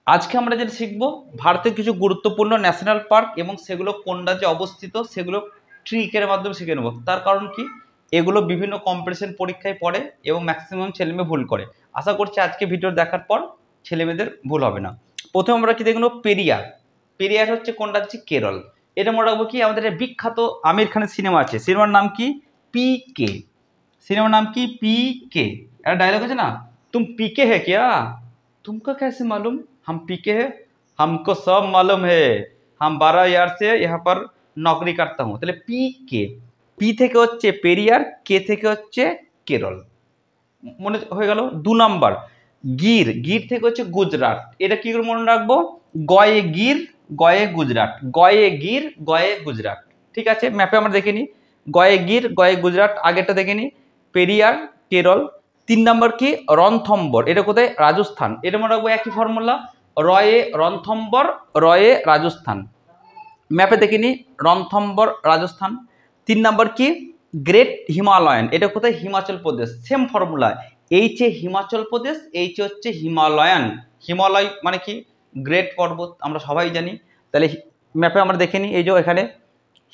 আজকে আমরা যেটা শিখব ভারতের কিছু গুরুত্বপূর্ণ ন্যাশনাল পার্ক এবং সেগুলো কোন রাজ্যে অবস্থিত সেগুলো ট্রিকের মাধ্যমে শিখে নেব। তার কারণ কি, এগুলো বিভিন্ন কম্পিটিশন পরীক্ষায় পড়ে এবং ম্যাক্সিমাম ছেলেমেয়ে ভুল করে। আশা করছি আজকে ভিডিও দেখার পর ছেলেমেয়েদের ভুল হবে না। প্রথমে আমরা কি দেখব, পেরিয়ার। পেরিয়ার হচ্ছে কোন রাজ্যে? কেরল। এটা মনে রাখবো কি, আমাদের বিখ্যাত আমির খানের সিনেমা আছে, সিনেমার নাম কি? পিকে। সিনেমার নাম কি? পিকে। একটা ডায়লগ আছে না, তুম পিকে হে क्या, तुमको कैसे मालूम हम पीके हैं, हमको सब मालूम है, हम 12 ইয়ার से यहाँ पर নকরি करता हूँ। তাহলে পি কে, পি থেকে হচ্ছে পেরিয়ার, কে থেকে হচ্ছে কেরল। মনে হয়ে গেল। 2 নাম্বার গির, গির থেকে হচ্ছে গুজরাট। এটা কি করে মনে রাখবো? গয়ে গির গয়ে গুজরাট, গয়ে গির গয়ে গুজরাট। ঠিক আছে, ম্যাপে আমরা দেখে নিই। গয়ে গির গয়ে গুজরাট আগেরটা দেখে নিই, পেরিয়ার কেরল। 3 নাম্বার কি? রণথম্বর। এটা কোথায়? রাজস্থান। এটা মনে রাখবো একই ফর্মুলা, রয়ে রণথম্বর রয়ে রাজস্থান। ম্যাপে দেখে নিই, রণথম্বর রাজস্থান। 3 নাম্বার কি? Great Himalayan. এটা কোথায়? Himachal Pradesh. Same formula, H A Himachal Pradesh, H হচ্ছে হিমালয়ান। হিমালয় মানে কি? গ্রেট পর্বত, আমরা সবাই জানি। তাহলে ম্যাপে আমরা দেখে নিই, এই যে এখানে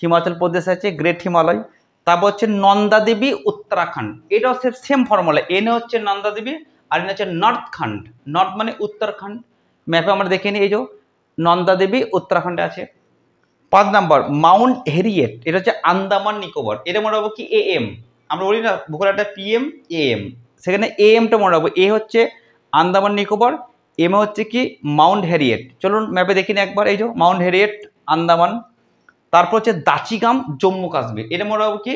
হিমাচল প্রদেশ আছে, গ্রেট হিমালয়। তারপর হচ্ছে নন্দা দেবী উত্তরাখণ্ড। এটাও সেম ফর্মুলা, এনে হচ্ছে নন্দা দেবী আর এনে হচ্ছে নর্থখণ্ড। নর্থ মানে উত্তরাখণ্ড। ম্যাপে আমরা দেখে নিই, এই যে নন্দা দেবী উত্তরাখণ্ডে আছে। 5 নাম্বার মাউন্ট হেরিয়েট। এটা হচ্ছে আন্দামান নিকোবর। এটা মনে রাখবো কি? A M. আমরা বলি না ভূগোল একটা পিএম এ এম, সেখানে এ এমটা মনে রাখবো। এ হচ্ছে আন্দামান নিকোবর, এম হচ্ছে কি? মাউন্ট হেরিয়েট। চলুন ম্যাপে দেখি না একবার, এই যে মাউন্ট হেরিয়েট আন্দামান। তারপর হচ্ছে দাচিগাম জম্মু কাশ্মীর। এটা মনে রাখবো কি?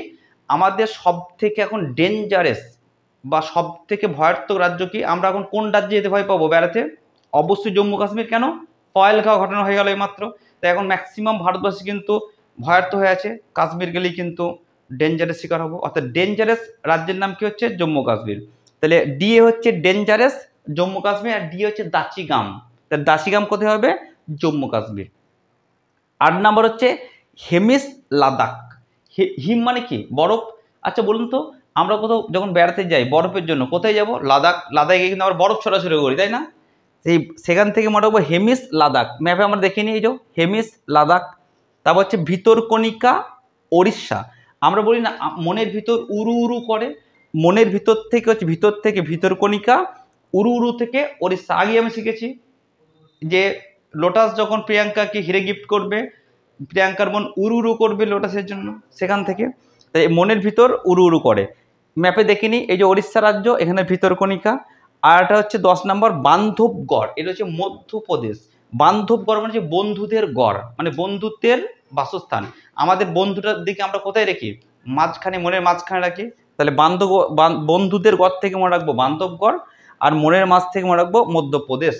আমাদের সব থেকে এখন ডেঞ্জারাস বা সব থেকে ভয়ার্থক রাজ্য কি? আমরা এখন কোন রাজ্যে যেতে ভয় পাবো বেড়াতে? অবশ্যই জম্মু কাশ্মীর। কেন? পয়েলগাঁও ঘটনা হয়ে গেল এইমাত্র। তাই এখন ম্যাক্সিমাম ভারতবাসী কিন্তু ভয়ার্থ হয়ে আছে, কাশ্মীর গেলেই কিন্তু ডেঞ্জারাস শিকার হবো। অর্থাৎ ডেঞ্জারাস রাজ্যের নাম কি হচ্ছে? জম্মু কাশ্মীর। তাহলে ডিএ হচ্ছে ডেঞ্জারাস জম্মু কাশ্মীর, আর ডি হচ্ছে দাচিগাম। তাহলে দাচিগাম কোথায় হবে? জম্মু কাশ্মীর। 8 নাম্বার হচ্ছে হেমিস লাদাখ। হিম মানে কি? বরফ। আচ্ছা বলুন তো, আমরা কোথাও যখন বেড়াতে যাই বরফের জন্য কোথায় যাব? লাদাখ। লাদাখে গিয়ে কিন্তু আমরা বরফ ছড়াছড়ি করি, তাই না? সেখান থেকে মনে রাখবো হেমিস লাদাখ। ম্যাপে আমরা দেখে নিই, এই যে হেমিস লাদাখ। তারপর হচ্ছে ভিতরকণিকা ওড়িশা। আমরা বলি না মনের ভিতর উড়ু উড়ু করে, মনের ভিতর থেকে হচ্ছে ভিতর থেকে ভিতরকণিকা, উড়ু উড়ু থেকে ওড়িশা। আগে আমি শিখেছি যে লোটাস যখন প্রিয়াঙ্কাকে হিরে গিফট করবে, প্রিয়াঙ্কার মন উড়ু উড়ু করবে লোটাসের জন্য, সেখান থেকে। তাই মনের ভিতর উড়ু উড়ু করে। ম্যাপে দেখিনি, এই যে ওড়িশা রাজ্য, এখানে ভিতরকণিকা। আর এটা হচ্ছে 10 নম্বর বান্ধবগড়। এটা হচ্ছে মধ্যপ্রদেশ। বান্ধবগড় মানে হচ্ছে বন্ধুদের গড়, মানে বন্ধুত্বের বাসস্থান। আমাদের বন্ধুটার দিকে আমরা কোথায় রাখি? মাঝখানে, মনের মাঝখানে রাখি। তাহলে বন্ধুদের গড় থেকে মনে রাখবো বান্ধবগড়, আর মনের মাঝ থেকে মনে রাখবো মধ্যপ্রদেশ।